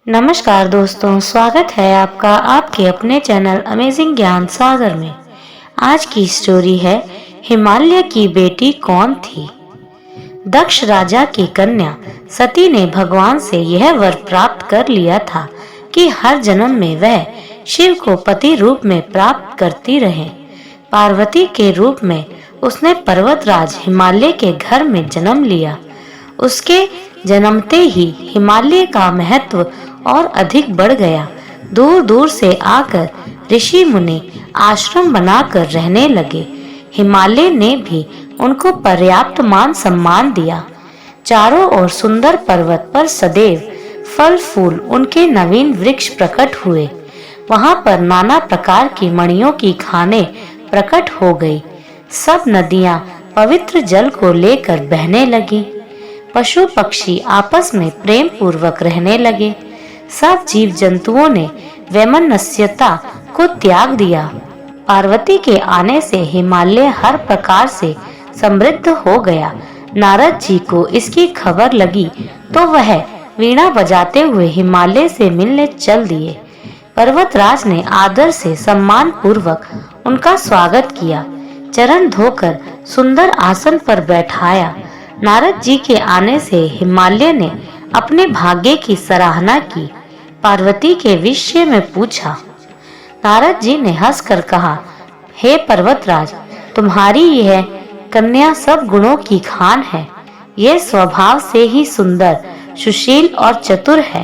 नमस्कार दोस्तों, स्वागत है आपका आपके अपने चैनल अमेजिंग ज्ञान सागर में। आज की स्टोरी है हिमालय की बेटी कौन थी। दक्ष राजा की कन्या सती ने भगवान से यह वर प्राप्त कर लिया था कि हर जन्म में वह शिव को पति रूप में प्राप्त करती रहे। पार्वती के रूप में उसने पर्वतराज हिमालय के घर में जन्म लिया। उसके जन्मते ही हिमालय का महत्व और अधिक बढ़ गया। दूर दूर से आकर ऋषि मुनि आश्रम बनाकर रहने लगे। हिमालय ने भी उनको पर्याप्त मान सम्मान दिया। चारों ओर सुंदर पर्वत पर सदैव फल फूल उनके नवीन वृक्ष प्रकट हुए। वहां पर नाना प्रकार की मणियों की खानें प्रकट हो गई। सब नदियां पवित्र जल को लेकर बहने लगी। पशु पक्षी आपस में प्रेम पूर्वक रहने लगे। सब जीव जंतुओं ने वैमनस्यता को त्याग दिया। पार्वती के आने से हिमालय हर प्रकार से समृद्ध हो गया। नारद जी को इसकी खबर लगी तो वह वीणा बजाते हुए हिमालय से मिलने चल दिए। पर्वतराज ने आदर से सम्मान पूर्वक उनका स्वागत किया। चरण धोकर सुंदर आसन पर बैठाया। नारद जी के आने से हिमालय ने अपने भाग्य की सराहना की। पार्वती के विषय में पूछा। नारद जी ने हंसकर कहा, हे पर्वतराज, तुम्हारी यह कन्या सब गुणों की खान है। यह स्वभाव से ही सुंदर, सुशील और चतुर है।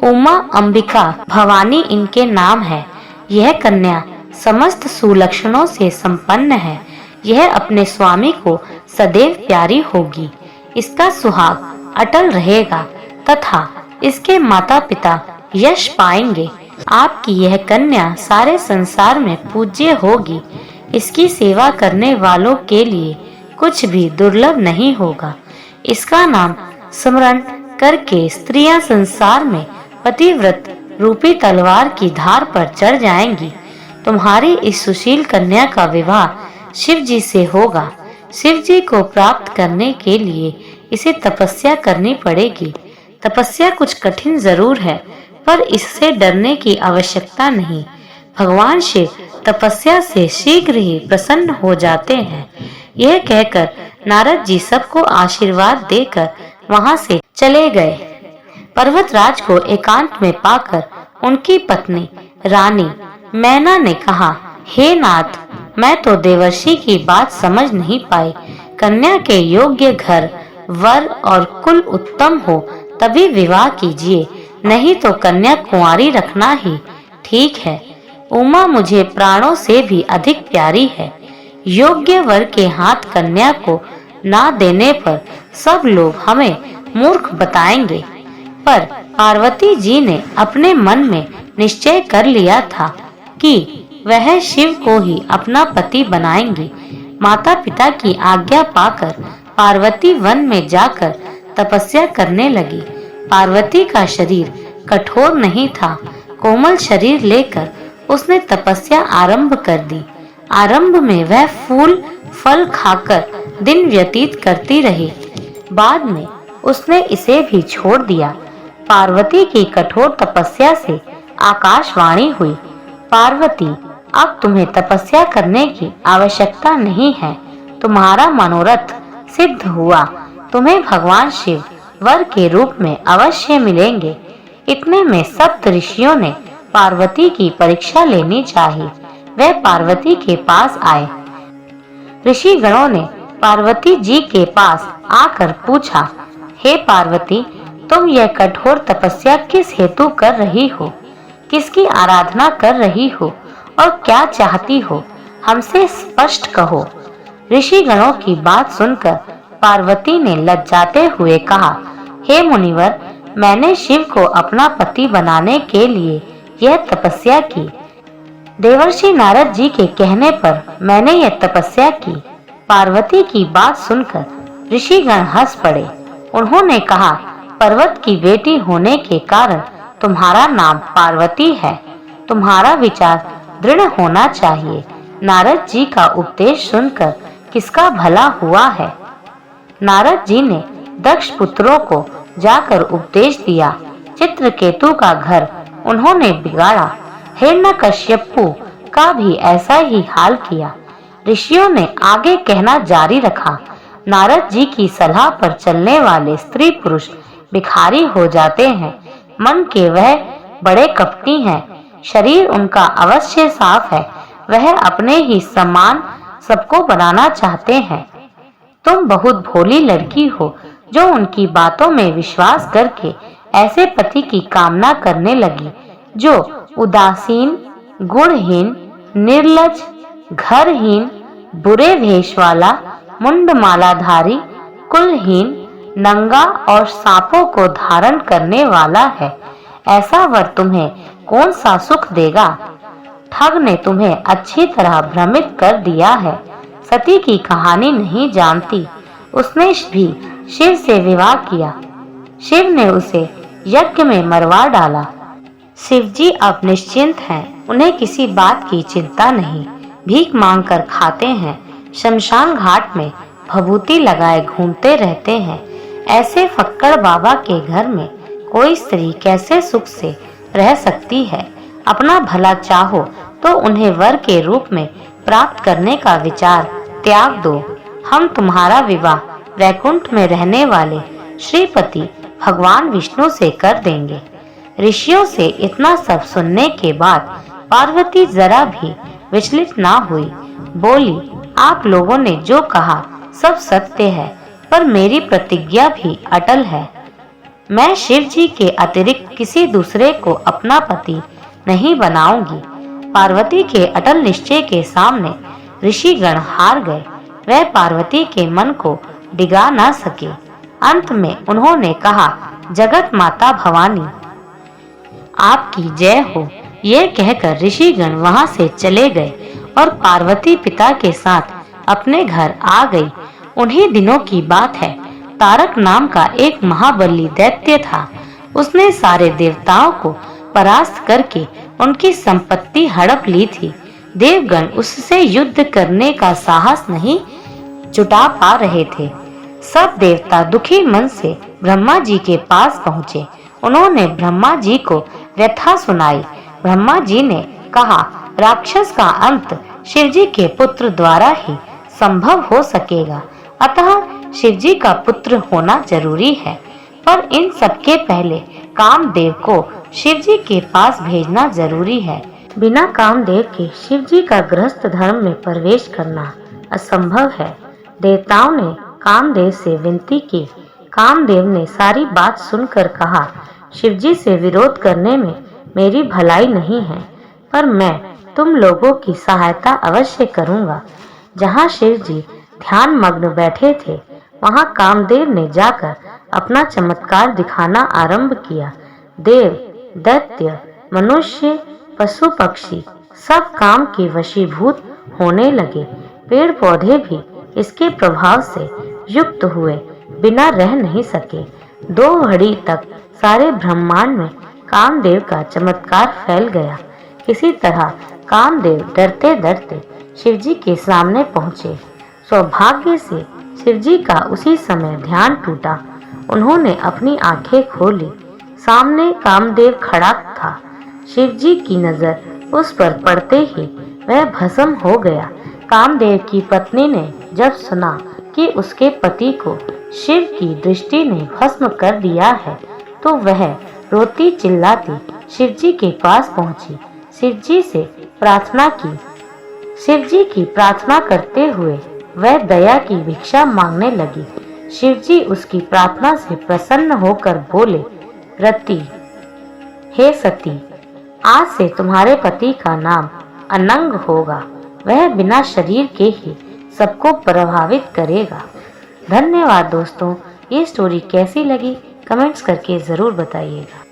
उमा, अंबिका, भवानी इनके नाम है। यह कन्या समस्त सुलक्षणों से संपन्न है। यह अपने स्वामी को सदैव प्यारी होगी। इसका सुहाग अटल रहेगा तथा इसके माता पिता यश पाएंगे। आपकी यह कन्या सारे संसार में पूज्य होगी। इसकी सेवा करने वालों के लिए कुछ भी दुर्लभ नहीं होगा। इसका नाम स्मरण करके स्त्रियां संसार में पतिव्रत रूपी तलवार की धार पर चढ़ जाएंगी। तुम्हारी इस सुशील कन्या का विवाह शिव जी से होगा। शिव जी को प्राप्त करने के लिए इसे तपस्या करनी पड़ेगी। तपस्या कुछ कठिन जरूर है, पर इससे डरने की आवश्यकता नहीं। भगवान शिव तपस्या से शीघ्र ही प्रसन्न हो जाते हैं। यह कहकर नारद जी सबको आशीर्वाद देकर वहां से चले गए। पर्वतराज को एकांत में पाकर उनकी पत्नी रानी मैना ने कहा, हे नाथ, मैं तो देवर्षि की बात समझ नहीं पाई। कन्या के योग्य घर, वर और कुल उत्तम हो तभी विवाह कीजिए, नहीं तो कन्या कुंवारी रखना ही ठीक है। उमा मुझे प्राणों से भी अधिक प्यारी है। योग्य वर के हाथ कन्या को ना देने पर सब लोग हमें मूर्ख बताएंगे। पर पार्वती जी ने अपने मन में निश्चय कर लिया था कि वह शिव को ही अपना पति बनाएंगी। माता पिता की आज्ञा पाकर पार्वती वन में जाकर तपस्या करने लगी। पार्वती का शरीर कठोर नहीं था। कोमल शरीर लेकर उसने तपस्या आरंभ कर दी। आरंभ में वह फूल फल खाकर दिन व्यतीत करती रही। बाद में उसने इसे भी छोड़ दिया। पार्वती की कठोर तपस्या से आकाशवाणी हुई, पार्वती, अब तुम्हें तपस्या करने की आवश्यकता नहीं है। तुम्हारा मनोरथ सिद्ध हुआ। तुम्हें भगवान शिव वर के रूप में अवश्य मिलेंगे। इतने में सप्त ऋषियों ने पार्वती की परीक्षा लेनी चाहिए। वे पार्वती के पास आए। ऋषि गणों ने पार्वती जी के पास आकर पूछा, हे पार्वती, तुम यह कठोर तपस्या किस हेतु कर रही हो? किसकी आराधना कर रही हो और क्या चाहती हो? हमसे स्पष्ट कहो। ऋषि गणों की बात सुनकर पार्वती ने लज्जाते हुए कहा, हे मुनिवर, मैंने शिव को अपना पति बनाने के लिए यह तपस्या की। देवर्षि नारद जी के कहने पर मैंने यह तपस्या की। पार्वती की बात सुनकर ऋषिगण हंस पड़े। उन्होंने कहा, पर्वत की बेटी होने के कारण तुम्हारा नाम पार्वती है। तुम्हारा विचार दृढ़ होना चाहिए। नारद जी का उपदेश सुनकर किसका भला हुआ है। नारद जी ने दक्ष पुत्रों को जाकर उपदेश दिया। चित्रकेतु का घर उन्होंने बिगाड़ा। हिरण्यकश्यपु का भी ऐसा ही हाल किया। ऋषियों ने आगे कहना जारी रखा, नारद जी की सलाह पर चलने वाले स्त्री पुरुष भिखारी हो जाते हैं। मन के वह बड़े कपटी हैं, शरीर उनका अवश्य साफ है, वह अपने ही समान सबको बनाना चाहते हैं। तुम बहुत भोली लड़की हो जो उनकी बातों में विश्वास करके ऐसे पति की कामना करने लगी जो उदासीन, गुणहीन, निर्लज, घरहीन, बुरे भेष वाला, मुंडमालाधारी, कुलहीन, नंगा और सांपों को धारण करने वाला है। ऐसा वर तुम्हें कौन सा सुख देगा? ठग ने तुम्हें अच्छी तरह भ्रमित कर दिया है। सती की कहानी नहीं जानती, उसने भी शिव से विवाह किया, शिव ने उसे यज्ञ में मरवा डाला। शिवजी अब निश्चिंत हैं, उन्हें किसी बात की चिंता नहीं, भीख मांगकर खाते हैं, शमशान घाट में भभूति लगाए घूमते रहते हैं। ऐसे फक्कड़ बाबा के घर में कोई स्त्री कैसे सुख से रह सकती है? अपना भला चाहो तो उन्हें वर के रूप में प्राप्त करने का विचार त्याग दो। हम तुम्हारा विवाह वैकुंठ में रहने वाले श्रीपति भगवान विष्णु से कर देंगे। ऋषियों से इतना सब सुनने के बाद पार्वती जरा भी विचलित ना हुई। बोली, आप लोगों ने जो कहा सब सत्य है, पर मेरी प्रतिज्ञा भी अटल है। मैं शिव जी के अतिरिक्त किसी दूसरे को अपना पति नहीं बनाऊंगी। पार्वती के अटल निश्चय के सामने ऋषिगण हार गए। वह पार्वती के मन को डिगा ना सके। अंत में उन्होंने कहा, जगत माता भवानी आपकी जय हो। यह कहकर ऋषिगण वहां से चले गए और पार्वती पिता के साथ अपने घर आ गई। उन्हीं दिनों की बात है, तारक नाम का एक महाबली दैत्य था। उसने सारे देवताओं को परास्त करके उनकी संपत्ति हड़प ली थी। देवगण उससे युद्ध करने का साहस नहीं जुटा पा रहे थे। सब देवता दुखी मन से ब्रह्मा जी के पास पहुँचे। उन्होंने ब्रह्मा जी को व्यथा सुनाई। ब्रह्मा जी ने कहा, राक्षस का अंत शिवजी के पुत्र द्वारा ही संभव हो सकेगा, अतः शिवजी का पुत्र होना जरूरी है। पर इन सबके पहले कामदेव को शिवजी के पास भेजना जरूरी है। बिना कामदेव के शिवजी का गृहस्थ धर्म में प्रवेश करना असंभव है। देवताओं ने कामदेव से विनती की। कामदेव ने सारी बात सुनकर कहा, शिवजी से विरोध करने में मेरी भलाई नहीं है, पर मैं तुम लोगों की सहायता अवश्य करूंगा। जहाँ शिवजी ध्यान मग्न बैठे थे, वहां कामदेव ने जाकर अपना चमत्कार दिखाना आरंभ किया। देव, दैत्य, मनुष्य, पशु पक्षी सब काम के वशीभूत होने लगे। पेड़ पौधे भी इसके प्रभाव से युक्त हुए बिना रह नहीं सके। 2 घड़ी तक सारे ब्रह्मांड में कामदेव का चमत्कार फैल गया। किसी तरह कामदेव डरते डरते शिवजी के सामने पहुँचे। सौभाग्य से शिवजी का उसी समय ध्यान टूटा। उन्होंने अपनी आंखें खोली। सामने कामदेव खड़ा था। शिवजी की नजर उस पर पड़ते ही वह भस्म हो गया। कामदेव की पत्नी ने जब सुना कि उसके पति को शिव की दृष्टि ने भस्म कर दिया है, तो वह रोती चिल्लाती शिवजी के पास पहुंची। शिवजी से प्रार्थना की। शिवजी की प्रार्थना करते हुए वह दया की भिक्षा मांगने लगी। शिवजी उसकी प्रार्थना से प्रसन्न होकर बोले, रति, हे सती, आज से तुम्हारे पति का नाम अनंग होगा। वह बिना शरीर के ही सबको प्रभावित करेगा। धन्यवाद दोस्तों। ये स्टोरी कैसी लगी कमेंट्स करके ज़रूर बताइएगा।